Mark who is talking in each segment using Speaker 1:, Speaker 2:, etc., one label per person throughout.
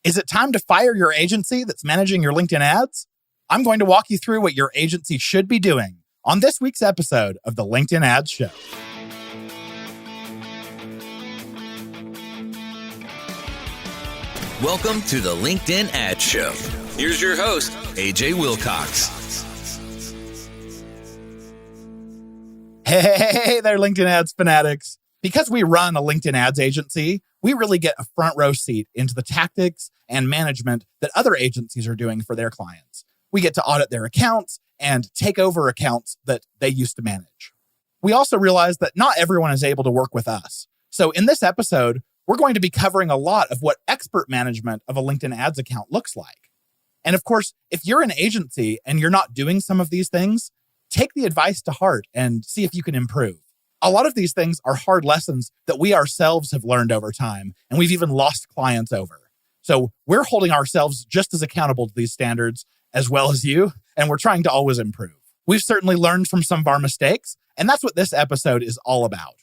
Speaker 1: Is it time to fire your agency that's managing your LinkedIn ads? I'm going to walk you through what your agency should be doing on this week's episode of the LinkedIn Ads Show.
Speaker 2: Welcome to the LinkedIn Ads Show. Here's your host, AJ Wilcox.
Speaker 1: Hey there, LinkedIn Ads fanatics. Because we run a LinkedIn ads agency, we really get a front row seat into the tactics and management that other agencies are doing for their clients. We get to audit their accounts and take over accounts that they used to manage. We also realize that not everyone is able to work with us. So in this episode, we're going to be covering a lot of what expert management of a LinkedIn ads account looks like. And of course, if you're an agency and you're not doing some of these things, take the advice to heart and see if you can improve. A lot of these things are hard lessons that we ourselves have learned over time, and we've even lost clients over. So we're holding ourselves just as accountable to these standards as well as you, and we're trying to always improve. We've certainly learned from some of our mistakes, and that's what this episode is all about.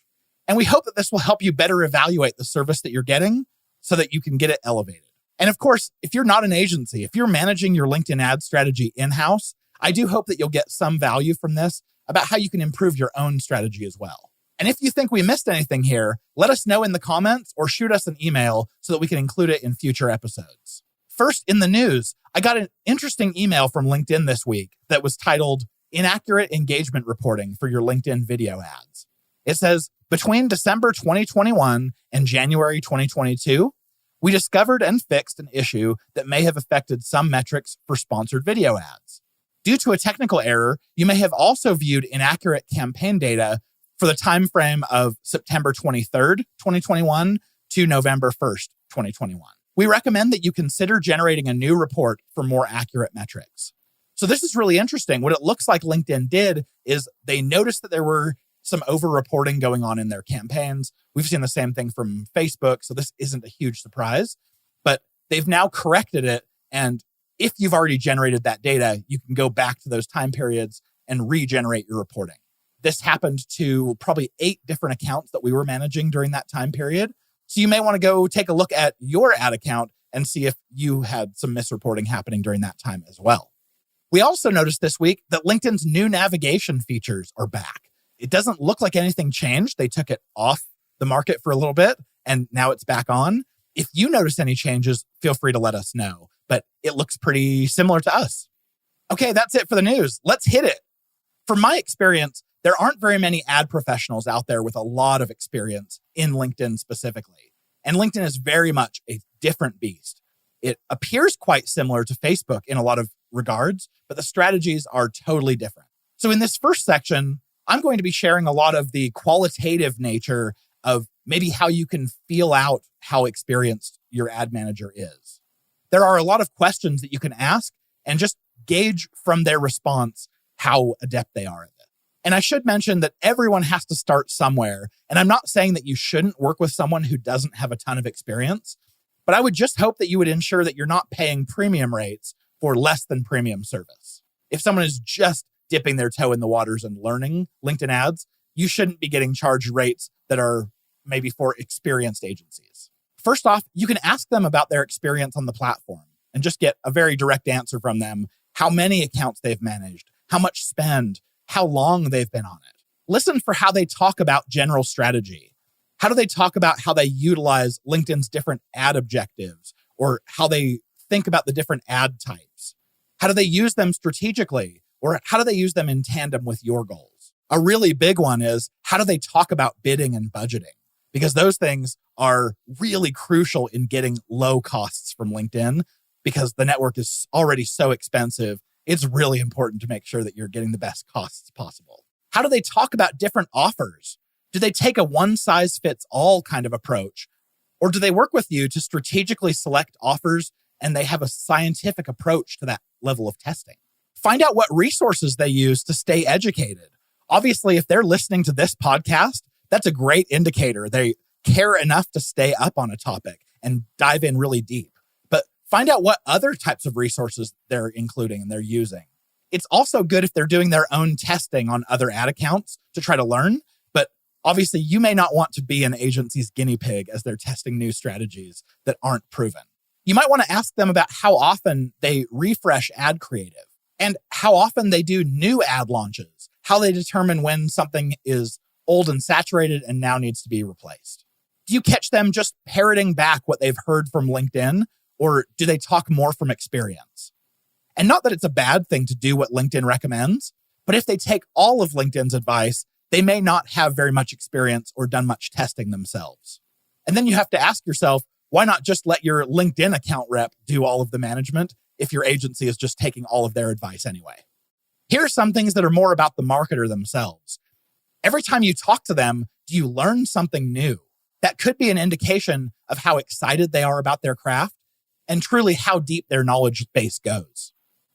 Speaker 1: And we hope that this will help you better evaluate the service that you're getting so that you can get it elevated. And of course, if you're not an agency, if you're managing your LinkedIn ad strategy in-house, I do hope that you'll get some value from this about how you can improve your own strategy as well. And if you think we missed anything here, let us know in the comments or shoot us an email so that we can include it in future episodes. First, in the news, I got an interesting email from LinkedIn this week that was titled Inaccurate Engagement Reporting for Your LinkedIn Video Ads. It says, between December 2021 and January 2022, we discovered and fixed an issue that may have affected some metrics for sponsored video ads. Due to a technical error, you may have also viewed inaccurate campaign data for the time frame of September 23rd, 2021 to November 1st, 2021. We recommend that you consider generating a new report for more accurate metrics. So this is really interesting. What it looks like LinkedIn did is they noticed that there were some over-reporting going on in their campaigns. We've seen the same thing from Facebook, so this isn't a huge surprise. But they've now corrected it, and if you've already generated that data, you can go back to those time periods and regenerate your reporting. This happened to probably 8 different accounts that we were managing during that time period. So you may want to go take a look at your ad account and see if you had some misreporting happening during that time as well. We also noticed this week that LinkedIn's new navigation features are back. It doesn't look like anything changed. They took it off the market for a little bit, and now it's back on. If you notice any changes, feel free to let us know. But it looks pretty similar to us. Okay, that's it for the news. Let's hit it. From my experience, there aren't very many ad professionals out there with a lot of experience in LinkedIn specifically. And LinkedIn is very much a different beast. It appears quite similar to Facebook in a lot of regards, but the strategies are totally different. So in this first section, I'm going to be sharing a lot of the qualitative nature of maybe how you can feel out how experienced your ad manager is. There are a lot of questions that you can ask and just gauge from their response how adept they are at it. And I should mention that everyone has to start somewhere. And I'm not saying that you shouldn't work with someone who doesn't have a ton of experience, but I would just hope that you would ensure that you're not paying premium rates for less than premium service. If someone is just dipping their toe in the waters and learning LinkedIn ads, you shouldn't be getting charged rates that are maybe for experienced agencies. First off, you can ask them about their experience on the platform and just get a very direct answer from them, how many accounts they've managed, how much spend, how long they've been on it. Listen for how they talk about general strategy. How do they talk about how they utilize LinkedIn's different ad objectives or how they think about the different ad types? How do they use them strategically? Or how do they use them in tandem with your goals? A really big one is how do they talk about bidding and budgeting? Because those things are really crucial in getting low costs from LinkedIn because the network is already so expensive. It's really important to make sure that you're getting the best costs possible. How do they talk about different offers? Do they take a one-size-fits-all kind of approach? Or do they work with you to strategically select offers and they have a scientific approach to that level of testing? Find out what resources they use to stay educated. Obviously, if they're listening to this podcast, that's a great indicator. They care enough to stay up on a topic and dive in really deep. But find out what other types of resources they're including and they're using. It's also good if they're doing their own testing on other ad accounts to try to learn. But obviously, you may not want to be an agency's guinea pig as they're testing new strategies that aren't proven. You might want to ask them about how often they refresh ad creative and how often they do new ad launches, how they determine when something is old and saturated and now needs to be replaced. Do you catch them just parroting back what they've heard from LinkedIn, or do they talk more from experience? And not that it's a bad thing to do what LinkedIn recommends, but if they take all of LinkedIn's advice, they may not have very much experience or done much testing themselves. And then you have to ask yourself, why not just let your LinkedIn account rep do all of the management if your agency is just taking all of their advice anyway? Here are some things that are more about the marketer themselves. Every time you talk to them, do you learn something new? That could be an indication of how excited they are about their craft and truly how deep their knowledge base goes.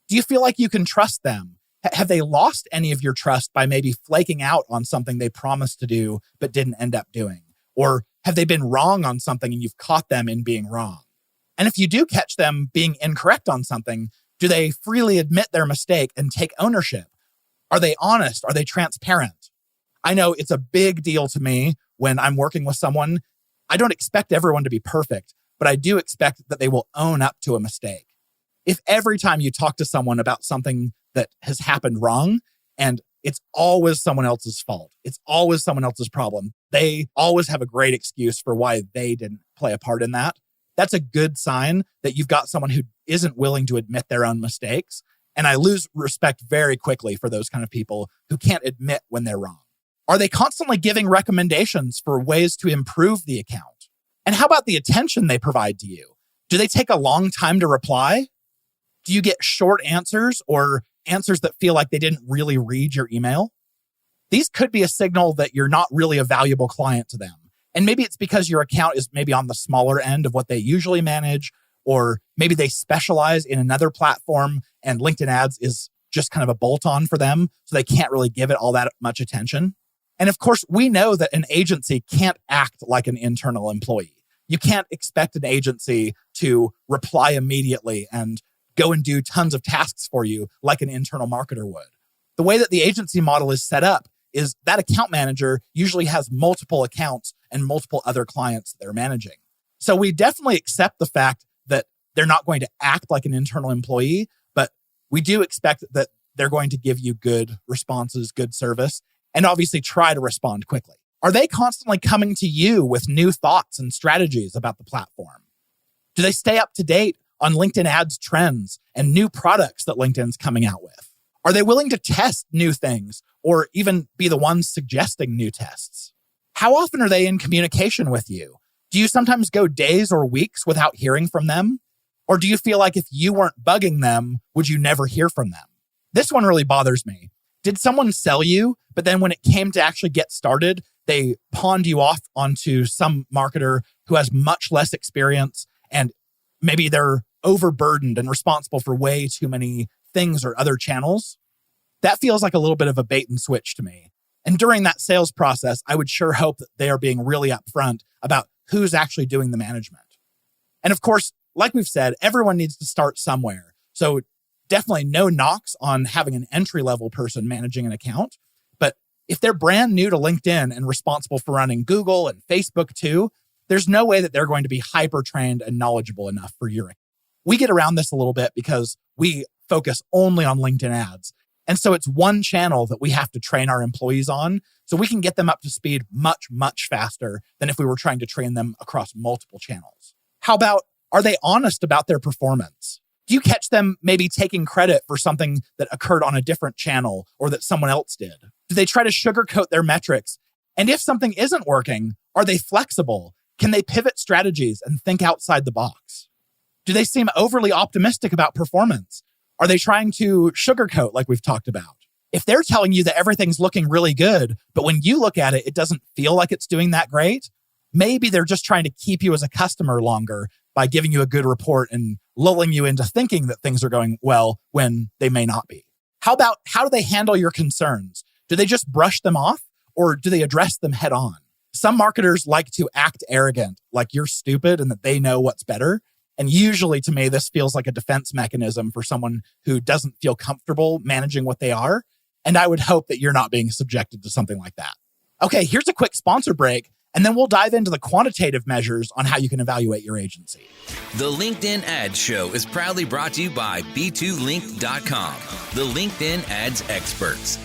Speaker 1: Do you feel like you can trust them? Have they lost any of your trust by maybe flaking out on something they promised to do but didn't end up doing? Or have they been wrong on something and you've caught them in being wrong? And if you do catch them being incorrect on something, do they freely admit their mistake and take ownership? Are they honest? Are they transparent? I know it's a big deal to me when I'm working with someone. I don't expect everyone to be perfect, but I do expect that they will own up to a mistake. If every time you talk to someone about something that has happened wrong and it's always someone else's fault, it's always someone else's problem, they always have a great excuse for why they didn't play a part in that, that's a good sign that you've got someone who isn't willing to admit their own mistakes. And I lose respect very quickly for those kind of people who can't admit when they're wrong. Are they constantly giving recommendations for ways to improve the account? And how about the attention they provide to you? Do they take a long time to reply? Do you get short answers or answers that feel like they didn't really read your email? These could be a signal that you're not really a valuable client to them. And maybe it's because your account is maybe on the smaller end of what they usually manage, or maybe they specialize in another platform and LinkedIn ads is just kind of a bolt-on for them, so they can't really give it all that much attention. And of course, we know that an agency can't act like an internal employee. You can't expect an agency to reply immediately and go and do tons of tasks for you like an internal marketer would. The way that the agency model is set up is that account manager usually has multiple accounts and multiple other clients that they're managing. So we definitely accept the fact that they're not going to act like an internal employee, but we do expect that they're going to give you good responses, good service, and obviously try to respond quickly. Are they constantly coming to you with new thoughts and strategies about the platform? Do they stay up to date on LinkedIn ads trends and new products that LinkedIn's coming out with? Are they willing to test new things or even be the ones suggesting new tests? How often are they in communication with you? Do you sometimes go days or weeks without hearing from them? Or do you feel like if you weren't bugging them, would you never hear from them? This one really bothers me. Did someone sell you, but then when it came to actually get started, they pawned you off onto some marketer who has much less experience and maybe they're overburdened and responsible for way too many things or other channels? That feels like a little bit of a bait and switch to me. And during that sales process, I would sure hope that they are being really upfront about who's actually doing the management. And of course, like we've said, everyone needs to start somewhere. So definitely no knocks on having an entry-level person managing an account. But if they're brand new to LinkedIn and responsible for running Google and Facebook too, there's no way that they're going to be hyper-trained and knowledgeable enough for your account. We get around this a little bit because we focus only on LinkedIn ads. And so it's one channel that we have to train our employees on so we can get them up to speed much, much faster than if we were trying to train them across multiple channels. How about, are they honest about their performance? Do you catch them maybe taking credit for something that occurred on a different channel or that someone else did? Do they try to sugarcoat their metrics? And if something isn't working, are they flexible? Can they pivot strategies and think outside the box? Do they seem overly optimistic about performance? Are they trying to sugarcoat like we've talked about? If they're telling you that everything's looking really good, but when you look at it, it doesn't feel like it's doing that great, maybe they're just trying to keep you as a customer longer by giving you a good report and lulling you into thinking that things are going well when they may not be. How about, how do they handle your concerns? Do they just brush them off or do they address them head on? Some marketers like to act arrogant, like you're stupid and that they know what's better. And usually to me, this feels like a defense mechanism for someone who doesn't feel comfortable managing what they are. And I would hope that you're not being subjected to something like that. Okay, here's a quick sponsor break. And then we'll dive into the quantitative measures on how you can evaluate your agency.
Speaker 2: The LinkedIn Ads Show is proudly brought to you by B2Link.com, the LinkedIn ads experts.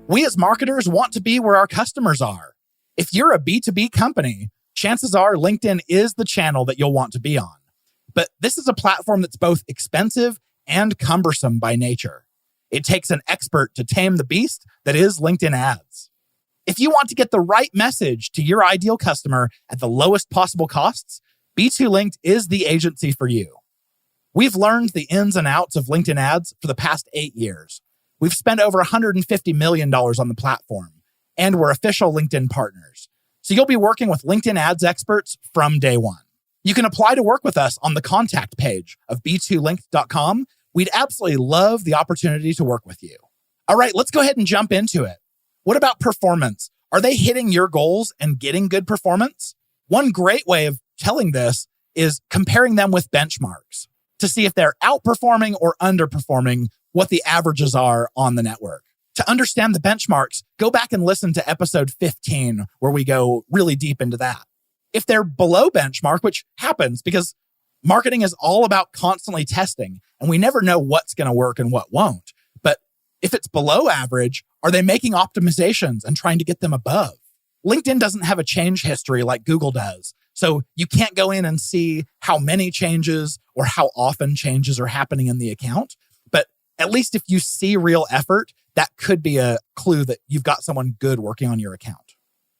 Speaker 1: We as marketers want to be where our customers are. If you're a B2B company, chances are LinkedIn is the channel that you'll want to be on. But this is a platform that's both expensive and cumbersome by nature. It takes an expert to tame the beast that is LinkedIn ads. If you want to get the right message to your ideal customer at the lowest possible costs, B2Linked is the agency for you. We've learned the ins and outs of LinkedIn ads for the past 8 years. We've spent over $150 million on the platform, and we're official LinkedIn partners. So you'll be working with LinkedIn ads experts from day one. You can apply to work with us on the contact page of B2Link.com. We'd absolutely love the opportunity to work with you. All right, let's go ahead and jump into it. What about performance? Are they hitting your goals and getting good performance? One great way of telling this is comparing them with benchmarks to see if they're outperforming or underperforming what the averages are on the network. To understand the benchmarks, go back and listen to episode 15, where we go really deep into that. If they're below benchmark, which happens because marketing is all about constantly testing, and we never know what's going to work and what won't. But if it's below average, are they making optimizations and trying to get them above? LinkedIn doesn't have a change history like Google does. So you can't go in and see how many changes or how often changes are happening in the account. But at least if you see real effort, that could be a clue that you've got someone good working on your account.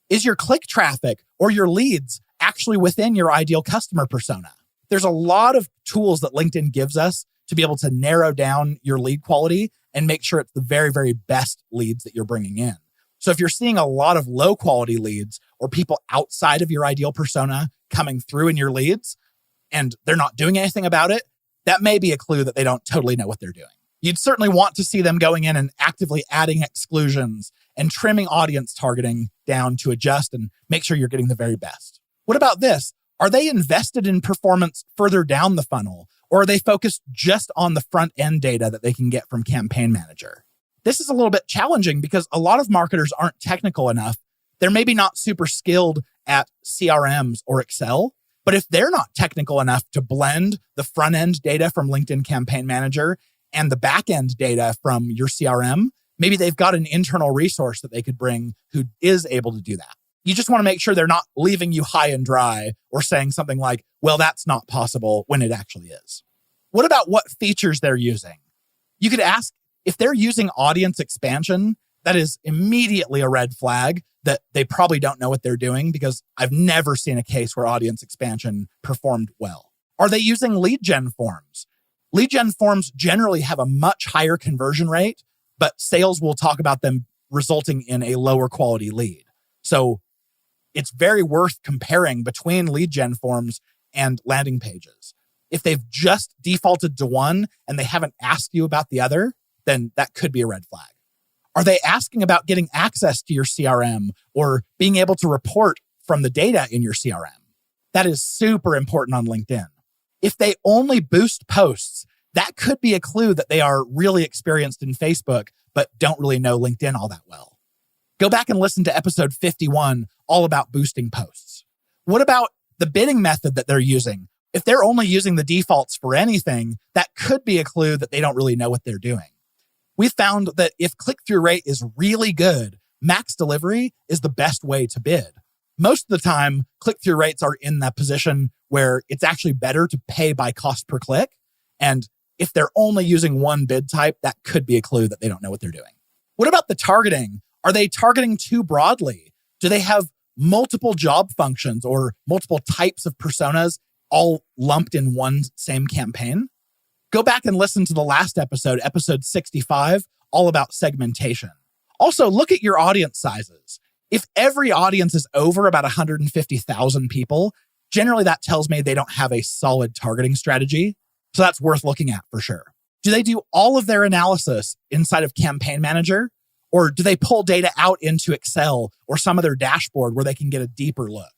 Speaker 1: Is your click traffic or your leads actually within your ideal customer persona? There's a lot of tools that LinkedIn gives us to be able to narrow down your lead quality and make sure it's the very, very best leads that you're bringing in. So if you're seeing a lot of low quality leads or people outside of your ideal persona coming through in your leads and they're not doing anything about it, that may be a clue that they don't totally know what they're doing. You'd certainly want to see them going in and actively adding exclusions and trimming audience targeting down to adjust and make sure you're getting the very best. What about this? Are they invested in performance further down the funnel, or are they focused just on the front end data that they can get from Campaign Manager? This is a little bit challenging because a lot of marketers aren't technical enough. They're maybe not super skilled at CRMs or Excel, but if they're not technical enough to blend the front end data from LinkedIn Campaign Manager and the back end data from your CRM, maybe they've got an internal resource that they could bring who is able to do that. You just want to make sure they're not leaving you high and dry or saying something like, well, that's not possible when it actually is. What about what features they're using? You could ask if they're using audience expansion, that is immediately a red flag that they probably don't know what they're doing because I've never seen a case where audience expansion performed well. Are they using lead gen forms? Lead gen forms generally have a much higher conversion rate, but sales will talk about them resulting in a lower quality lead. So it's very worth comparing between lead gen forms and landing pages. If they've just defaulted to one and they haven't asked you about the other, then that could be a red flag. Are they asking about getting access to your CRM or being able to report from the data in your CRM? That is super important on LinkedIn. If they only boost posts, that could be a clue that they are really experienced in Facebook, but don't really know LinkedIn all that well. Go back and listen to episode 51, all about boosting posts. What about the bidding method that they're using? If they're only using the defaults for anything, that could be a clue that they don't really know what they're doing. We found that if click-through rate is really good, max delivery is the best way to bid. Most of the time, click-through rates are in that position where it's actually better to pay by cost per click. And if they're only using one bid type, that could be a clue that they don't know what they're doing. What about the targeting? Are they targeting too broadly? Do they have multiple job functions or multiple types of personas all lumped in one same campaign? Go back and listen to the last episode, episode 65, all about segmentation. Also, look at your audience sizes. If every audience is over about 150,000 people, generally that tells me they don't have a solid targeting strategy. So that's worth looking at for sure. Do they do all of their analysis inside of Campaign Manager? Or do they pull data out into Excel or some other dashboard where they can get a deeper look?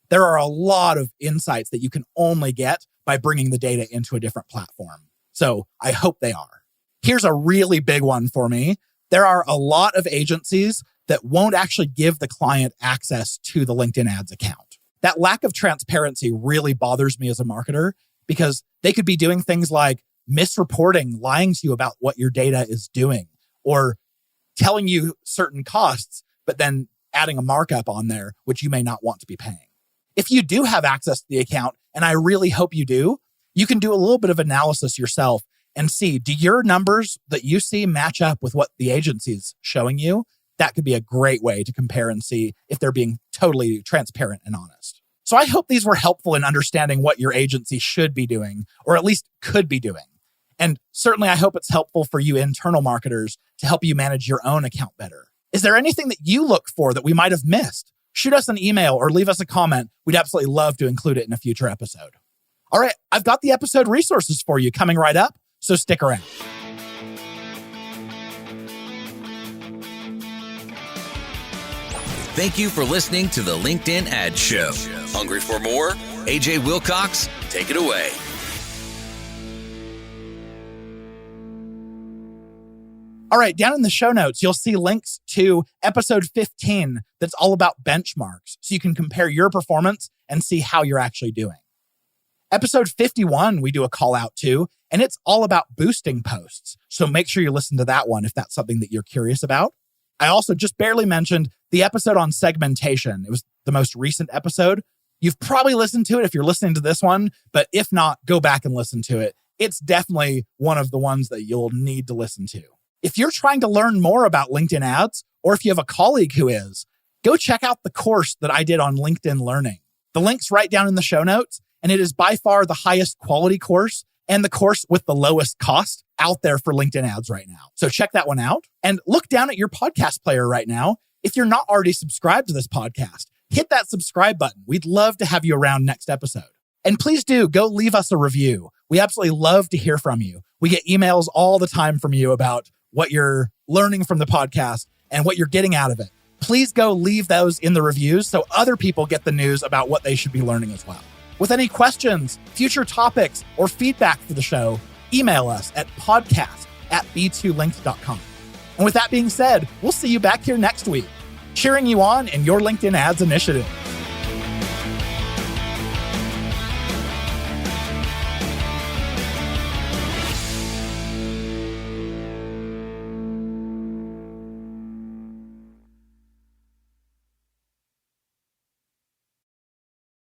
Speaker 1: There are a lot of insights that you can only get by bringing the data into a different platform. So I hope they are. Here's a really big one for me. There are a lot of agencies that won't actually give the client access to the LinkedIn ads account. That lack of transparency really bothers me as a marketer because they could be doing things like misreporting, lying to you about what your data is doing, or telling you certain costs, but then adding a markup on there, which you may not want to be paying. If you do have access to the account, and I really hope you do, you can do a little bit of analysis yourself and see, do your numbers that you see match up with what the agency's showing you? That could be a great way to compare and see if they're being totally transparent and honest. So I hope these were helpful in understanding what your agency should be doing, or at least could be doing. And certainly I hope it's helpful for you internal marketers to help you manage your own account better. Is there anything that you look for that we might have missed? Shoot us an email or leave us a comment. We'd absolutely love to include it in a future episode. All right, I've got the episode resources for you coming right up, so stick around.
Speaker 2: Thank you for listening to the LinkedIn Ad Show. Hungry for more? AJ Wilcox, take it away.
Speaker 1: All right, down in the show notes, you'll see links to episode 15 that's all about benchmarks, so you can compare your performance and see how you're actually doing. Episode 51, we do a call out to, and it's all about boosting posts. So make sure you listen to that one if that's something that you're curious about. I also just barely mentioned the episode on segmentation. It was the most recent episode. You've probably listened to it if you're listening to this one, but if not, go back and listen to it. It's definitely one of the ones that you'll need to listen to. If you're trying to learn more about LinkedIn ads, or if you have a colleague who is, go check out the course that I did on LinkedIn Learning. The link's right down in the show notes, and it is by far the highest quality course and the course with the lowest cost out there for LinkedIn ads right now. So check that one out and look down at your podcast player right now. If you're not already subscribed to this podcast, hit that subscribe button. We'd love to have you around next episode. And please do go leave us a review. We absolutely love to hear from you. We get emails all the time from you about what you're learning from the podcast and what you're getting out of it. Please go leave those in the reviews so other people get the news about what they should be learning as well. With any questions, future topics, or feedback for the show, email us at podcast@b2linked.com. And with that being said, we'll see you back here next week, cheering you on in your LinkedIn ads initiative.